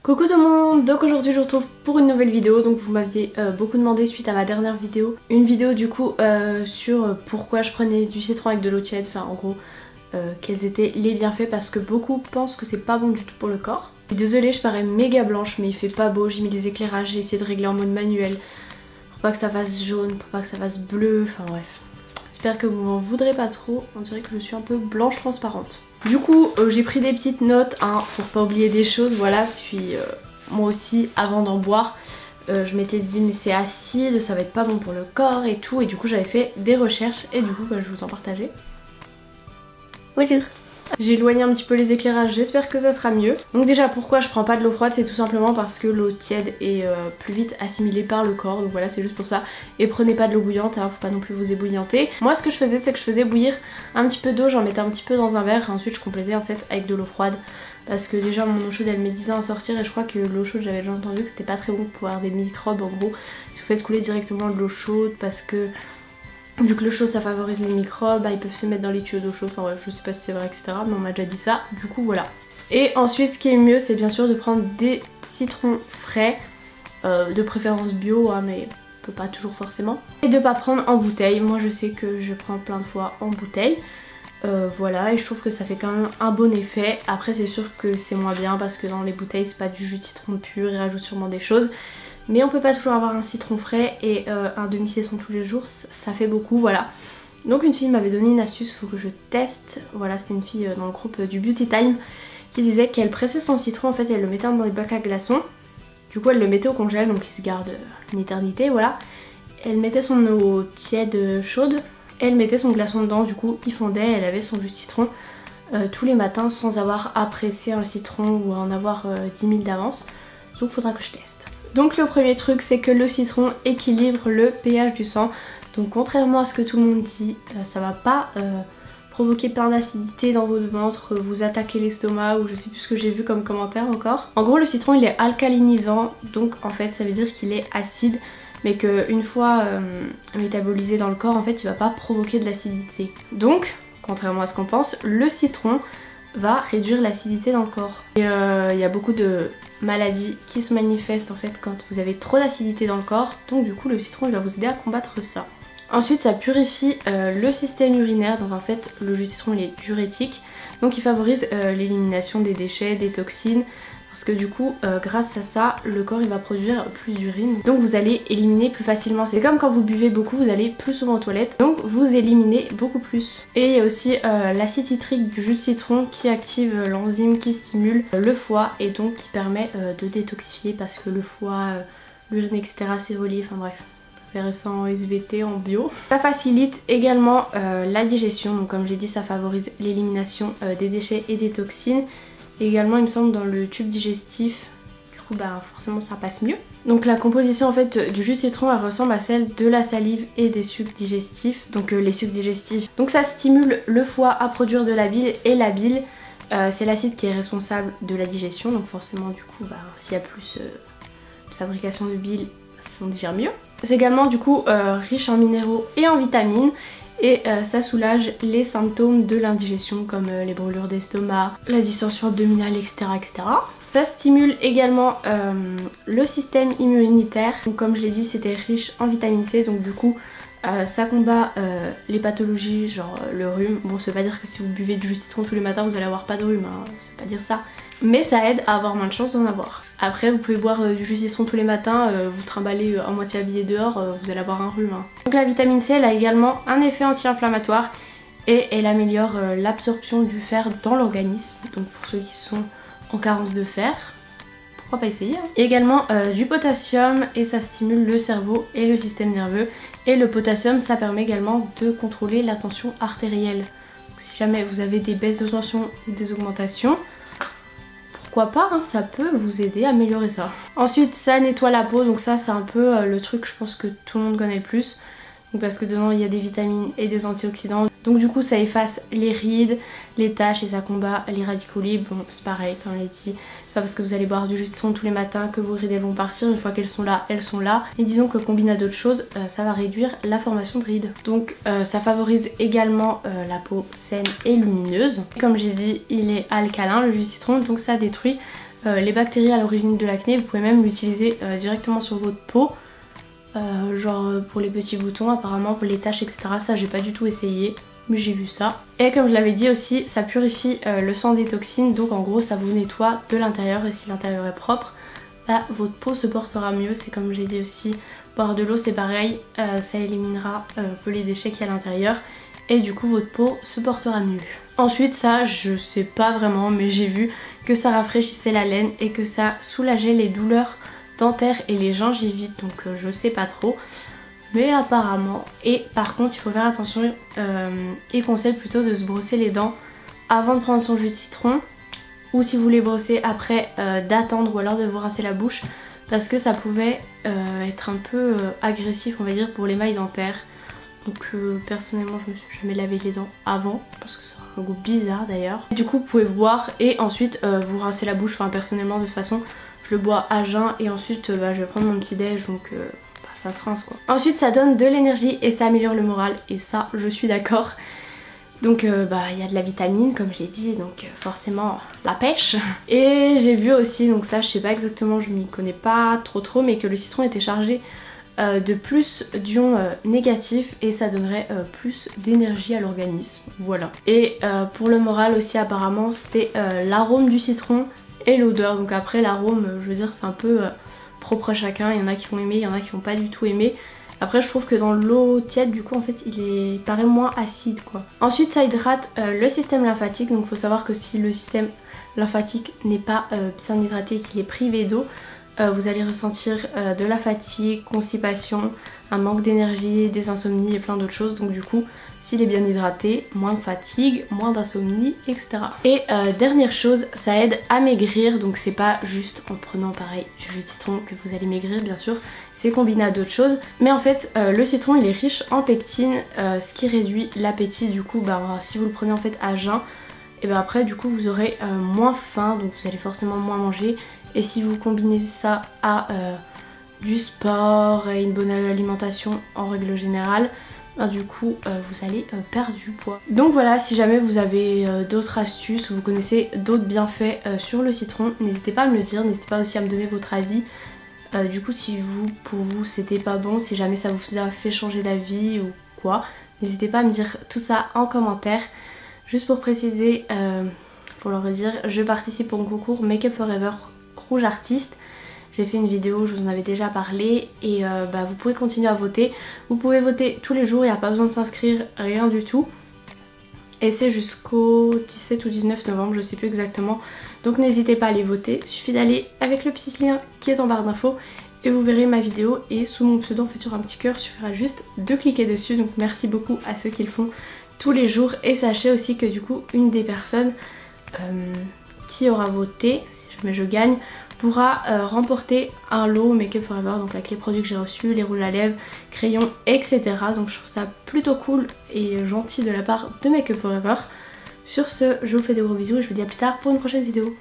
Coucou tout le monde, donc aujourd'hui je vous retrouve pour une nouvelle vidéo. Donc vous m'aviez beaucoup demandé suite à ma dernière vidéo, une vidéo du coup sur pourquoi je prenais du citron avec de l'eau tiède, enfin en gros quels étaient les bienfaits, parce que beaucoup pensent que c'est pas bon du tout pour le corps. Désolée, je parais méga blanche mais il fait pas beau, j'ai mis des éclairages, j'ai essayé de régler en mode manuel pour pas que ça fasse jaune, pour pas que ça fasse bleu, enfin bref. J'espère que vous m'en voudrez pas trop, on dirait que je suis un peu blanche transparente. Du coup j'ai pris des petites notes hein, pour pas oublier des choses, voilà, puis moi aussi avant d'en boire je m'étais dit mais c'est acide, ça va être pas bon pour le corps et tout, et du coup j'avais fait des recherches et du coup je vais vous en partager. Bonjour. J'ai éloigné un petit peu les éclairages, j'espère que ça sera mieux. Donc déjà pourquoi je prends pas de l'eau froide, c'est tout simplement parce que l'eau tiède est plus vite assimilée par le corps, donc voilà, c'est juste pour ça. Et prenez pas de l'eau bouillante, hein, faut pas non plus vous ébouillanter. Moi ce que je faisais, c'est que je faisais bouillir un petit peu d'eau, j'en mettais un petit peu dans un verre et ensuite je complétais en fait avec de l'eau froide. Parce que déjà mon eau chaude elle met 10 ans à sortir et je crois que l'eau chaude, j'avais déjà entendu que c'était pas très bon pour avoir des microbes en gros. Si vous faites couler directement de l'eau chaude, parce que vu que l'eau chaude ça favorise les microbes, bah, ils peuvent se mettre dans les tuyaux d'eau chaude, enfin bref, je sais pas si c'est vrai etc, mais on m'a déjà dit ça, du coup voilà. Et ensuite ce qui est mieux c'est bien sûr de prendre des citrons frais, de préférence bio hein, mais on peut pas toujours forcément. Et de pas prendre en bouteille, moi je sais que je prends plein de fois en bouteille. Voilà, et je trouve que ça fait quand même un bon effet. Après c'est sûr que c'est moins bien parce que dans les bouteilles c'est pas du jus de citron pur, ils rajoutent sûrement des choses. Mais on peut pas toujours avoir un citron frais et un demi-citron tous les jours, ça fait beaucoup, voilà. Donc une fille m'avait donné une astuce, faut que je teste. Voilà, c'était une fille dans le groupe du Beauty Time qui disait qu'elle pressait son citron en fait et elle le mettait dans des bacs à glaçons. Du coup elle le mettait au congèle, donc il se garde une éternité, voilà. Elle mettait son eau tiède chaude et elle mettait son glaçon dedans, du coup il fondait, elle avait son jus de citron tous les matins sans avoir à presser un citron ou à en avoir 10 000 d'avance. Donc faudra que je teste. Donc le premier truc c'est que le citron équilibre le pH du sang. Donc contrairement à ce que tout le monde dit, ça va pas provoquer plein d'acidité dans votre ventre, vous attaquer l'estomac ou je sais plus ce que j'ai vu comme commentaire encore. En gros le citron il est alcalinisant, donc en fait ça veut dire qu'il est acide, mais qu'une fois métabolisé dans le corps en fait il va pas provoquer de l'acidité. Donc contrairement à ce qu'on pense, le citron va réduire l'acidité dans le corps. Et il y a beaucoup de maladies qui se manifestent en fait quand vous avez trop d'acidité dans le corps, donc du coup le citron il va vous aider à combattre ça. Ensuite ça purifie le système urinaire, donc en fait le jus de citron il est diurétique, donc il favorise l'élimination des déchets, des toxines, parce que du coup grâce à ça le corps il va produire plus d'urine, donc vous allez éliminer plus facilement. C'est comme quand vous buvez beaucoup, vous allez plus souvent aux toilettes, donc vous éliminez beaucoup plus. Et il y a aussi l'acide citrique du jus de citron qui active l'enzyme qui stimule le foie et donc qui permet de détoxifier, parce que le foie, l'urine etc c'est relié, enfin bref. Verrez ça en SVT, en bio. Ça facilite également la digestion, donc comme j'ai dit ça favorise l'élimination des déchets et des toxines. Et également il me semble dans le tube digestif, du coup bah forcément ça passe mieux. Donc la composition en fait du jus de citron elle ressemble à celle de la salive et des sucs digestifs. Donc les sucs digestifs, donc ça stimule le foie à produire de la bile, et la bile c'est l'acide qui est responsable de la digestion. Donc forcément du coup bah, s'il y a plus de fabrication de bile, on digère mieux. C'est également du coup riche en minéraux et en vitamines. Et ça soulage les symptômes de l'indigestion comme les brûlures d'estomac, la distension abdominale etc, etc. Ça stimule également le système immunitaire. Donc comme je l'ai dit c'était riche en vitamine C, donc du coup ça combat les pathologies genre le rhume. Bon ça veut pas dire que si vous buvez du jus de citron tous les matins vous allez avoir pas de rhume, hein, ça veut pas dire ça. Mais ça aide à avoir moins de chances d'en avoir. Après vous pouvez boire du jus de citron tous les matins, vous trimballez à moitié habillé dehors, vous allez avoir un rhume. Hein. Donc la vitamine C elle a également un effet anti-inflammatoire et elle améliore l'absorption du fer dans l'organisme. Donc pour ceux qui sont en carence de fer, pourquoi pas essayer hein. Et également du potassium, et ça stimule le cerveau et le système nerveux. Et le potassium ça permet également de contrôler la tension artérielle. Donc si jamais vous avez des baisses de tension ou des augmentations, pourquoi pas, hein, ça peut vous aider à améliorer ça. Ensuite ça nettoie la peau, donc ça c'est un peu le truc je pense que tout le monde connaît le plus. Donc parce que dedans il y a des vitamines et des antioxydants. Donc du coup ça efface les rides, les taches et ça combat les radicaux libres. Bon c'est pareil comme je l'ai dit, c'est pas parce que vous allez boire du jus de citron tous les matins que vos rides elles vont partir. Une fois qu'elles sont là, elles sont là. Et disons que combiné à d'autres choses, ça va réduire la formation de rides. Donc ça favorise également la peau saine et lumineuse. Comme j'ai dit il est alcalin le jus de citron, donc ça détruit les bactéries à l'origine de l'acné. Vous pouvez même l'utiliser directement sur votre peau, genre pour les petits boutons apparemment, pour les taches etc. Ça j'ai pas du tout essayé, mais j'ai vu ça. Et comme je l'avais dit aussi, ça purifie le sang des toxines, donc en gros ça vous nettoie de l'intérieur, et si l'intérieur est propre, bah, votre peau se portera mieux. C'est comme j'ai dit aussi, boire de l'eau c'est pareil, ça éliminera peu les déchets qu'il y a à l'intérieur, et du coup votre peau se portera mieux. Ensuite ça je sais pas vraiment, mais j'ai vu que ça rafraîchissait la laine et que ça soulageait les douleurs dentaires et les gingivites, donc je sais pas trop. Mais apparemment, et par contre il faut faire attention, il conseille plutôt de se brosser les dents avant de prendre son jus de citron, ou si vous les brossez après d'attendre, ou alors de vous rincer la bouche, parce que ça pouvait être un peu agressif on va dire pour l'émail dentaire. Donc personnellement je me suis jamais lavé les dents avant parce que ça a un goût bizarre d'ailleurs. Du coup vous pouvez boire et ensuite vous rincer la bouche. Enfin personnellement de toute façon je le bois à jeun et ensuite je vais prendre mon petit déj, donc ça se rince quoi. Ensuite ça donne de l'énergie et ça améliore le moral, et ça je suis d'accord. Donc il y a de la vitamine comme je l'ai dit, donc forcément la pêche. Et j'ai vu aussi, donc ça je sais pas exactement, je m'y connais pas trop, mais que le citron était chargé de plus d'ions négatifs et ça donnerait plus d'énergie à l'organisme, voilà. Et pour le moral aussi apparemment c'est l'arôme du citron et l'odeur. Donc après l'arôme je veux dire c'est un peu propre à chacun, il y en a qui vont aimer, il y en a qui vont pas du tout aimer. Après je trouve que dans l'eau tiède du coup en fait il paraît moins acide quoi. Ensuite ça hydrate le système lymphatique, donc il faut savoir que si le système lymphatique n'est pas bien hydraté, qu'il est privé d'eau, vous allez ressentir de la fatigue, constipation, un manque d'énergie, des insomnies et plein d'autres choses. Donc du coup s'il est bien hydraté, moins de fatigue, moins d'insomnie, etc. Et dernière chose, ça aide à maigrir, donc c'est pas juste en prenant pareil du jus de citron que vous allez maigrir bien sûr, c'est combiné à d'autres choses. Mais en fait le citron il est riche en pectine, ce qui réduit l'appétit. Du coup si vous le prenez en fait à jeun, et après du coup vous aurez moins faim, donc vous allez forcément moins manger. Et si vous combinez ça à du sport et une bonne alimentation en règle générale, du coup vous allez perdre du poids. Donc voilà, si jamais vous avez d'autres astuces ou vous connaissez d'autres bienfaits sur le citron, n'hésitez pas à me le dire, n'hésitez pas aussi à me donner votre avis. Du coup si pour vous c'était pas bon, si jamais ça vous a fait changer d'avis ou quoi, n'hésitez pas à me dire tout ça en commentaire. Juste pour préciser, pour le redire, je participe au concours Make Up Forever Rouge Artiste. J'ai fait une vidéo, je vous en avais déjà parlé, et vous pouvez continuer à voter. Vous pouvez voter tous les jours, il n'y a pas besoin de s'inscrire, rien du tout. Et c'est jusqu'au 17 ou 19 novembre, je sais plus exactement. Donc n'hésitez pas à aller voter, il suffit d'aller avec le petit lien qui est en barre d'infos et vous verrez ma vidéo, et sous mon pseudo en fait sur un petit cœur, il suffira juste de cliquer dessus. Donc merci beaucoup à ceux qui le font tous les jours, et sachez aussi que du coup une des personnes qui aura voté, si jamais je gagne, pourra remporter un lot Make Up Forever, donc avec les produits que j'ai reçus, les rouges à lèvres, crayons, etc. Donc je trouve ça plutôt cool et gentil de la part de Make Up Forever. Sur ce, je vous fais des gros bisous et je vous dis à plus tard pour une prochaine vidéo.